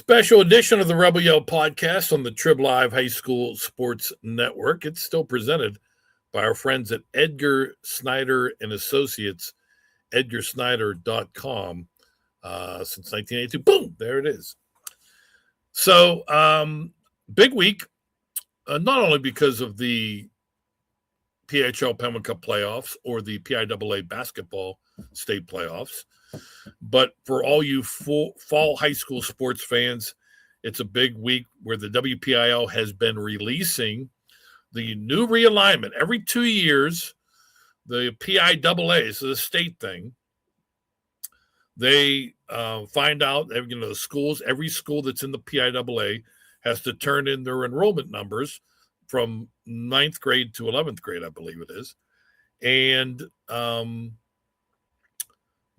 Special edition of the Rebel Yell podcast on the Trib Live High School Sports Network. It's still presented by our friends at Edgar Snyder and Associates, edgarsnyder.com, since 1982. Boom, there it is. So, big week, not only because of the PHL Penguin Cup playoffs or the PIAA basketball state playoffs, but for all you fall high school sports fans, it's a big week where the WPIAL has been releasing the new realignment. Every 2 years, the PIAA, so the state thing, they find out, the schools, every school that's in the PIAA has to turn in their enrollment numbers from 9th grade to 11th grade, I believe it is. And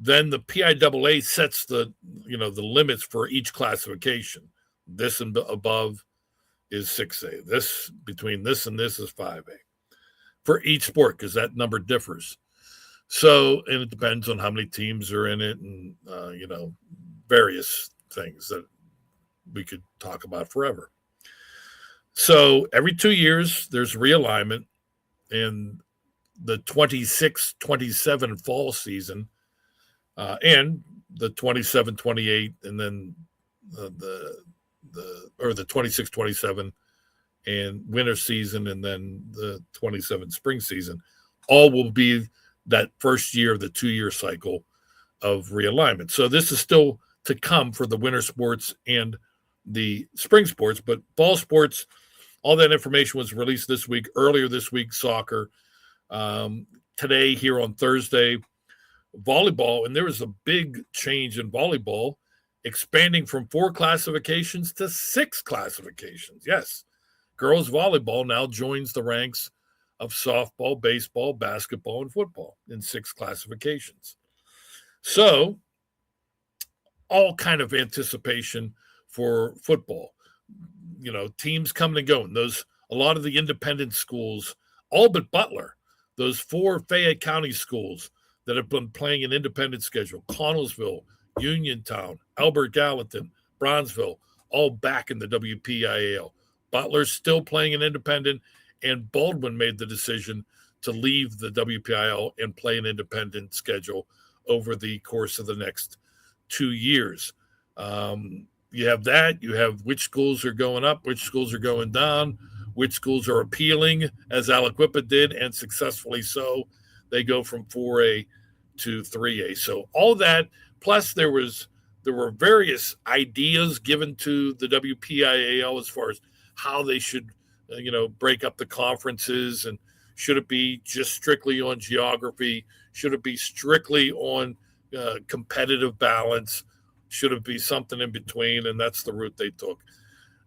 then the PIAA sets the limits for each classification. This and above is 6A. This, between this and this, is 5A for each sport, because that number differs. So, and it depends on how many teams are in it and, various things that we could talk about forever. So every 2 years, there's realignment, and the 26-27 fall season and the 27-28, and then the 26-27 and winter season, and then the 27 spring season, all will be that first year of the 2-year cycle of realignment. So this is still to come for the winter sports and the spring sports, but fall sports, all that information was released this week. Earlier this week, soccer. Today, here on Thursday, volleyball, and there was a big change in volleyball, expanding from 4 classifications to 6 classifications. Yes, girls volleyball now joins the ranks of softball, baseball, basketball, and football in 6 classifications. So, all kind of anticipation for football. Teams coming and going. A lot of the independent schools, all but Butler, those 4 Fayette County schools that have been playing an independent schedule, Connellsville, Uniontown, Albert Gallatin, Bronzeville, all back in the WPIAL. Butler's still playing an independent, and Baldwin made the decision to leave the WPIAL and play an independent schedule over the course of the next 2 years. You have that. You have which schools are going up, which schools are going down, which schools are appealing, as Aliquippa did, and successfully so. They go from 4A to 3A. So all that, plus there were various ideas given to the WPIAL as far as how they should, break up the conferences, and should it be just strictly on geography? Should it be strictly on competitive balance? Should it be something in between? And that's the route they took.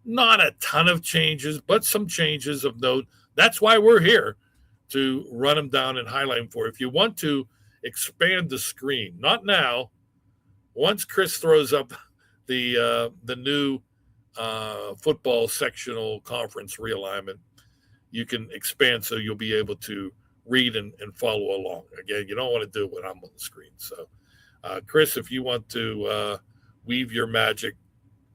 Not a ton of changes, but some changes of note. That's why we're here, to run them down and highlight them for you. If you want to expand the screen, not now. Once Chris throws up the new football sectional conference realignment, you can expand so you'll be able to read and follow along. Again, you don't want to do it when I'm on the screen. So, Chris, if you want to weave your magic,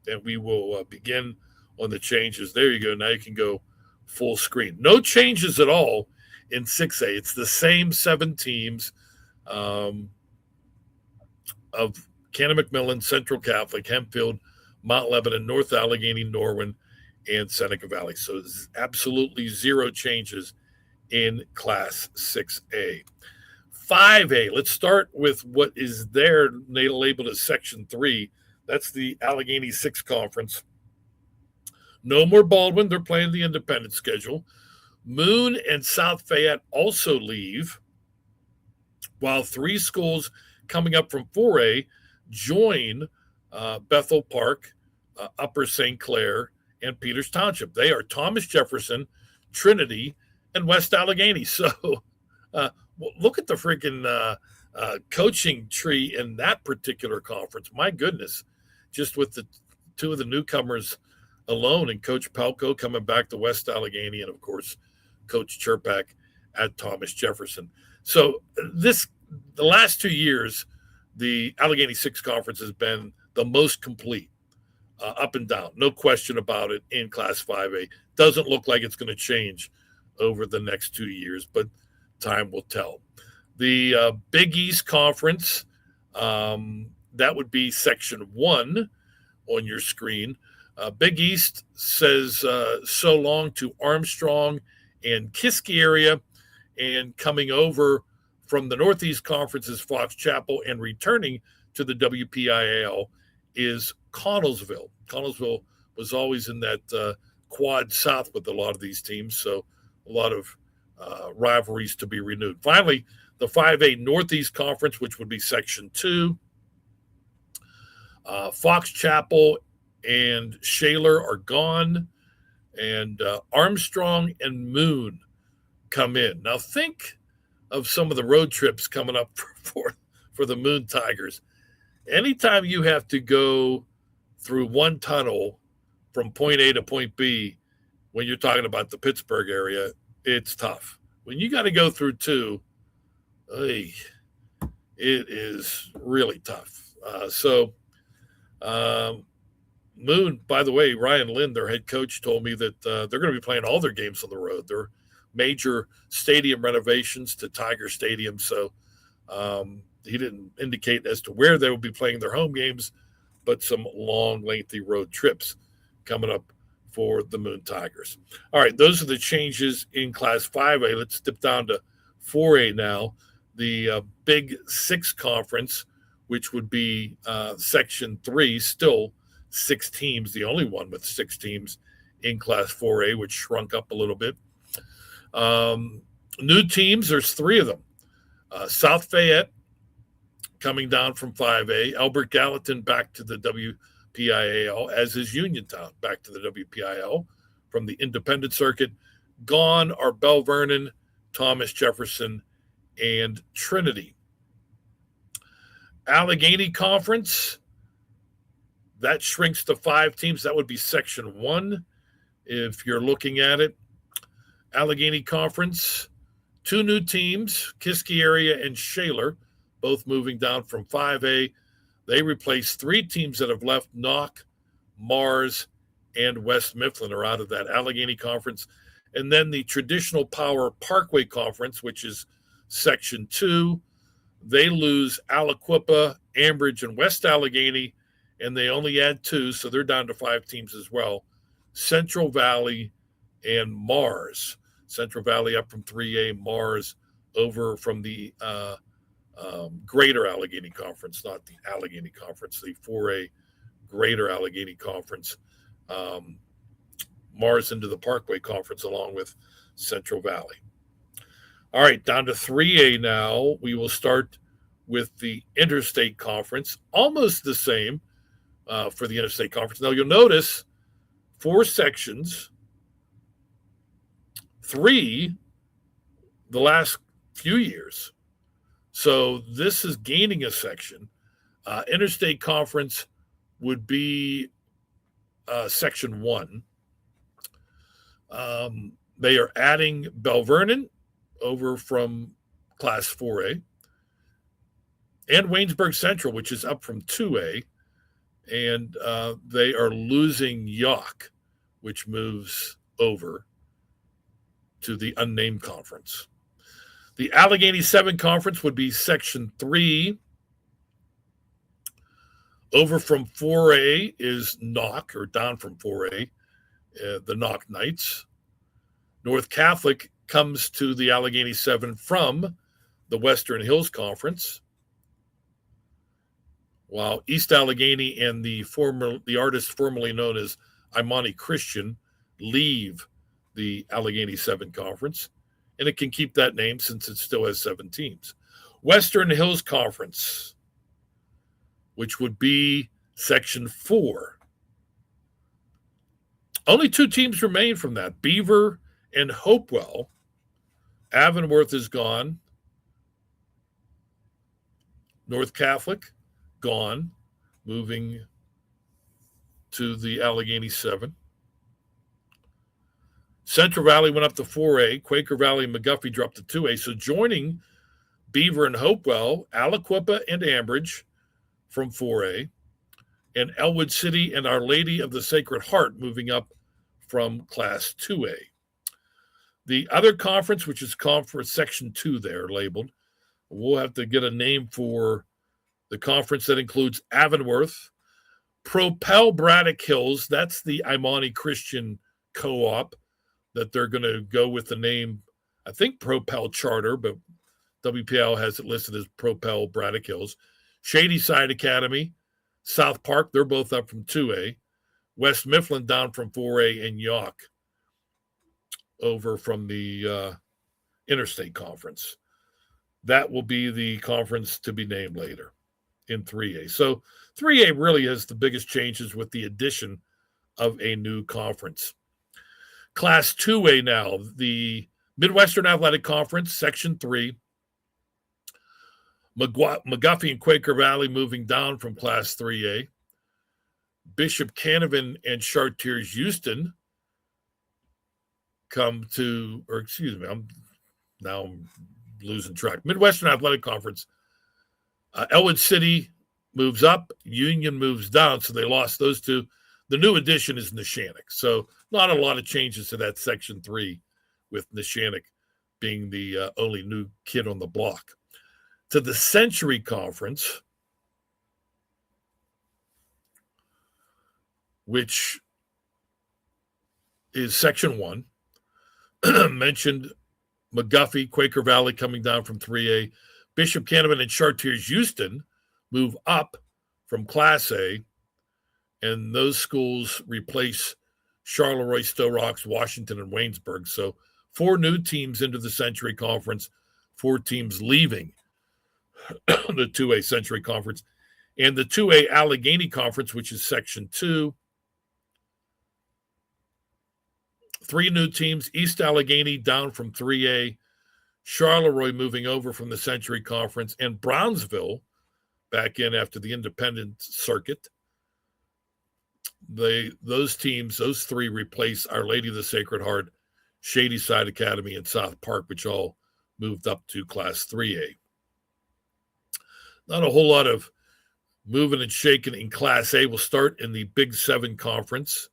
and we will begin on the changes. There you go. Now you can go full screen. No changes at all in 6A. It's the same 7 teams of Cannon-McMillan, Central Catholic, Hempfield, Mount Lebanon, North Allegheny, Norwin, and Seneca Valley. So there's absolutely 0 changes in Class 6A. 5A, let's start with what is there labeled as Section 3. That's the Allegheny 6 Conference. No more Baldwin. They're playing the independent schedule. Moon and South Fayette also leave, while 3 schools coming up from 4A join Bethel Park, Upper St. Clair, and Peters Township. They are Thomas Jefferson, Trinity, and West Allegheny. So look at the freaking coaching tree in that particular conference. My goodness, just with the 2 of the newcomers alone, and Coach Palco coming back to West Allegheny, and of course Coach Cherpak at Thomas Jefferson. So the last 2 years, the Allegheny 6 Conference has been the most complete up and down. No question about it in Class 5A. Doesn't look like it's going to change over the next 2 years, but time will tell. The Big East Conference, that would be Section 1 on your screen. Big East says so long to Armstrong and Kiski area, and coming over from the Northeast Conference is Fox Chapel, and returning to the WPIAL is Connellsville. Connellsville was always in that quad south with a lot of these teams, so a lot of rivalries to be renewed. Finally, the 5A Northeast Conference, which would be Section 2. Fox Chapel and Shaler are gone, and Armstrong and Moon come in. Now think of some of the road trips coming up for the Moon Tigers. Anytime you have to go through one tunnel from point A to point B, when you're talking about the Pittsburgh area, it's tough. When you got to go through two, it is really tough. Moon, by the way, Ryan Lynn, their head coach, told me that they're going to be playing all their games on the road. They're major stadium renovations to Tiger Stadium, so he didn't indicate as to where they will be playing their home games, but some long, lengthy road trips coming up for the Moon Tigers. All right, those are the changes in Class 5A. Let's dip down to 4A now. The Big Six Conference, which would be Section 3, still 6 teams, the only one with 6 teams in Class 4A, which shrunk up a little bit. New teams, there's 3 of them. South Fayette coming down from 5A. Albert Gallatin back to the WPIAL, as is Uniontown back to the WPIAL from the independent circuit. Gone are Bell Vernon, Thomas Jefferson, and Trinity. Allegheny Conference, that shrinks to 5 teams. That would be Section 1 if you're looking at it. Allegheny Conference, 2 new teams, Kiski area and Shaler, both moving down from 5A. They replace 3 teams that have left. Knock, Mars, and West Mifflin are out of that Allegheny Conference. And then the traditional power Parkway Conference, which is Section 2, they lose Aliquippa, Ambridge, and West Allegheny, and they only add 2, so they're down to 5 teams as well. Central Valley and Mars. Central Valley up from 3A, Mars over from the Greater Allegheny Conference, not the Allegheny Conference, the 4A Greater Allegheny Conference. Mars into the Parkway Conference along with Central Valley. All right, down to 3A now. We will start with the Interstate Conference, almost the same for the Interstate Conference. Now, you'll notice 4 sections, 3 the last few years. So this is gaining a section. Interstate Conference would be Section 1. They are adding Bell Vernon over from Class 4A, and Waynesburg Central, which is up from 2A, and they are losing York, which moves over to the unnamed conference. The Allegheny 7 Conference would be Section 3. Over from 4A is Knock, or down from 4A, the Knock Knights. North Catholic comes to the Allegheny 7 from the Western Hills Conference, while East Allegheny and the artist formerly known as Imani Christian leave the Allegheny 7 Conference, and it can keep that name since it still has 7 teams. Western Hills Conference, which would be Section 4. Only 2 teams remain from that, Beaver and Hopewell. Avonworth is gone. North Catholic, gone, moving to the Allegheny 7. Central Valley went up to 4A. Quaker Valley and McGuffey dropped to 2A. So joining Beaver and Hopewell, Aliquippa and Ambridge from 4A. and Elwood City and Our Lady of the Sacred Heart moving up from Class 2A. The other conference, which is Conference Section 2 there labeled, we'll have to get a name for the conference that includes Avonworth, Propel Braddock Hills, that's the Imani Christian Co-op that they're going to go with the name, I think Propel Charter, but WPIAL has it listed as Propel Braddock Hills. Shadyside Academy, South Park, they're both up from 2A. West Mifflin down from 4A, and York over from the Interstate Conference. That will be the conference to be named later in 3A. So 3A really has the biggest changes with the addition of a new conference. Class 2A now, the Midwestern Athletic Conference, Section 3. McGuffey and Quaker Valley moving down from Class 3A. Bishop Canavan and Chartiers Houston I'm losing track. Midwestern Athletic Conference. Elwood City moves up, Union moves down, so they lost those two. The new addition is Neshannock. So not a lot of changes to that Section 3 with Neshannock being the only new kid on the block. To the Century Conference, which is Section 1, mentioned McGuffey, Quaker Valley coming down from 3A. Bishop Canavan and Chartiers Houston move up from Class A, and those schools replace Charleroi, Stowe Rocks, Washington, and Waynesburg. So 4 new teams into the Century Conference, 4 teams leaving the 2A Century Conference. And the 2A Allegheny Conference, which is Section 2, 3 new teams, East Allegheny down from 3A, Charleroi moving over from the Century Conference, and Brownsville back in after the independent circuit. Those 3 replace Our Lady of the Sacred Heart, Shadyside Academy, and South Park, which all moved up to Class 3A. Not a whole lot of moving and shaking in Class A. We'll start in the Big 7 Conference,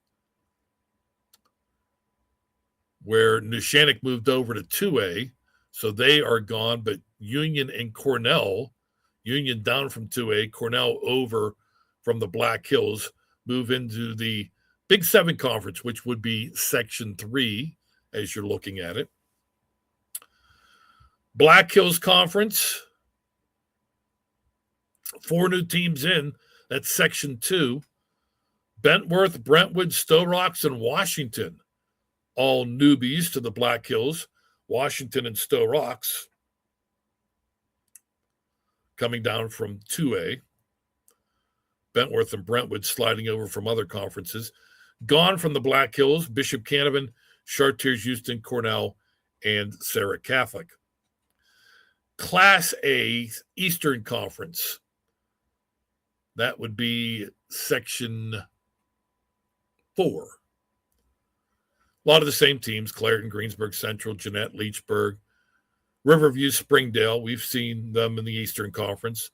where Neshannock moved over to 2A, so they are gone, but Union and Cornell, Union down from 2A, Cornell over from the Black Hills, move into the Big 7 Conference, which would be Section 3, as you're looking at it. Black Hills Conference, 4 new teams in, that's Section 2. Bentworth, Brentwood, Stowe Rocks, and Washington, all newbies to the Black Hills. Washington and Stowe Rocks coming down from 2A. Bentworth and Brentwood sliding over from other conferences. Gone from the Black Hills, Bishop Canavan, Chartiers Houston, Cornell, and Sarah Catholic. Class A Eastern Conference. That would be Section 4. A lot of the same teams, Clareton, Greensburg Central, Jeanette, Leechburg, Riverview, Springdale. We've seen them in the Eastern Conference.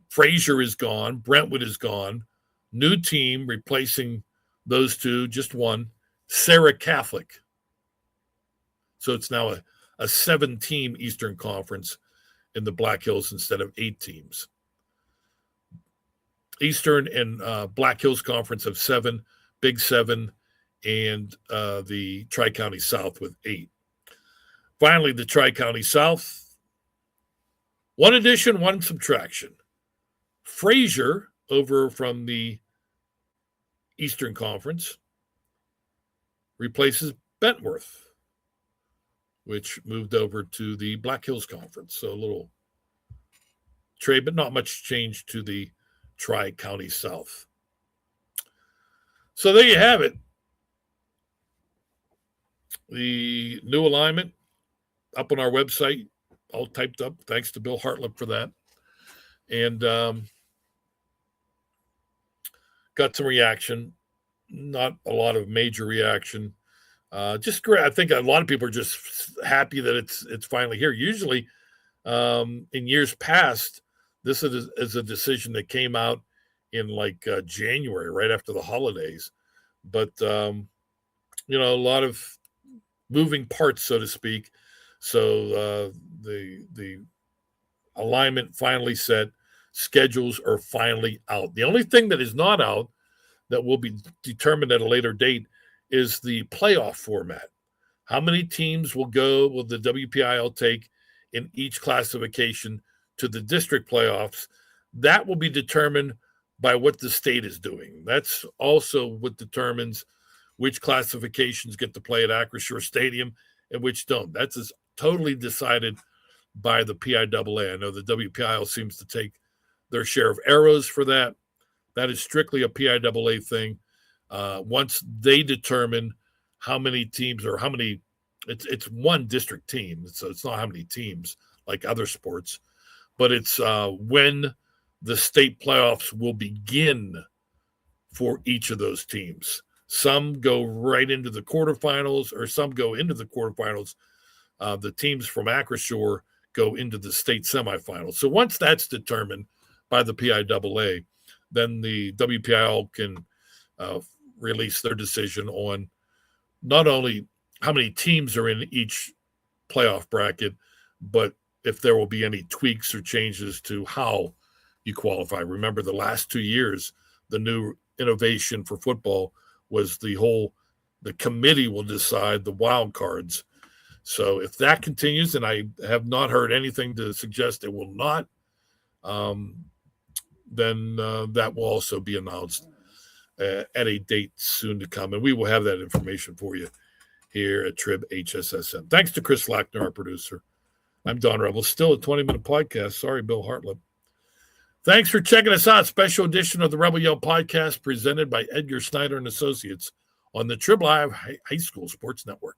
Fraser is gone. Brentwood is gone. New team replacing those 2, just 1, Sarah Catholic. So it's now a 7-team Eastern Conference in the Black Hills instead of 8 teams. Eastern and Black Hills Conference of 7, Big 7, and the Tri-County South with 8. Finally, the Tri-County South, 1 addition, 1 subtraction. Fraser over from the Eastern Conference replaces Bentworth, which moved over to the Black Hills Conference. So a little trade, but not much change to the Tri-County South. So there you have it. The new alignment up on our website, all typed up. Thanks to Bill Hartlip for that. And got some reaction. Not a lot of major reaction. Just great. I think a lot of people are just happy that it's finally here. Usually, in years past, this is a decision that came out in like January, right after the holidays. But a lot of moving parts, so to speak. So the alignment finally set, schedules are finally out. The only thing that is not out that will be determined at a later date is the playoff format. How many teams will the WPIL take in each classification to the district playoffs? That will be determined by what the state is doing. That's also what determines which classifications get to play at Acrisure Stadium and which don't. That's totally decided by the PIAA. I know the WPIL seems to take their share of arrows for that. That is strictly a PIAA thing. Once they determine how many teams or how many, it's one district team, so it's not how many teams like other sports, but it's when the state playoffs will begin for each of those teams. Some go right into the quarterfinals, or some go into the quarterfinals. The teams from Acrisure go into the state semifinals. So once that's determined by the PIAA, then the WPIL can release their decision on not only how many teams are in each playoff bracket, but if there will be any tweaks or changes to how you qualify. Remember, the last 2 years, the new innovation for football was the committee will decide the wild cards. So if that continues, and I have not heard anything to suggest it will not, then that will also be announced at a date soon to come. And we will have that information for you here at Trib HSSN. Thanks to Chris Lackner, our producer. I'm Don Rebel, still a 20-minute podcast. Sorry, Bill Hartlip. Thanks for checking us out. Special edition of the Rebel Yell podcast presented by Edgar Snyder and Associates on the Trib Live High School Sports Network.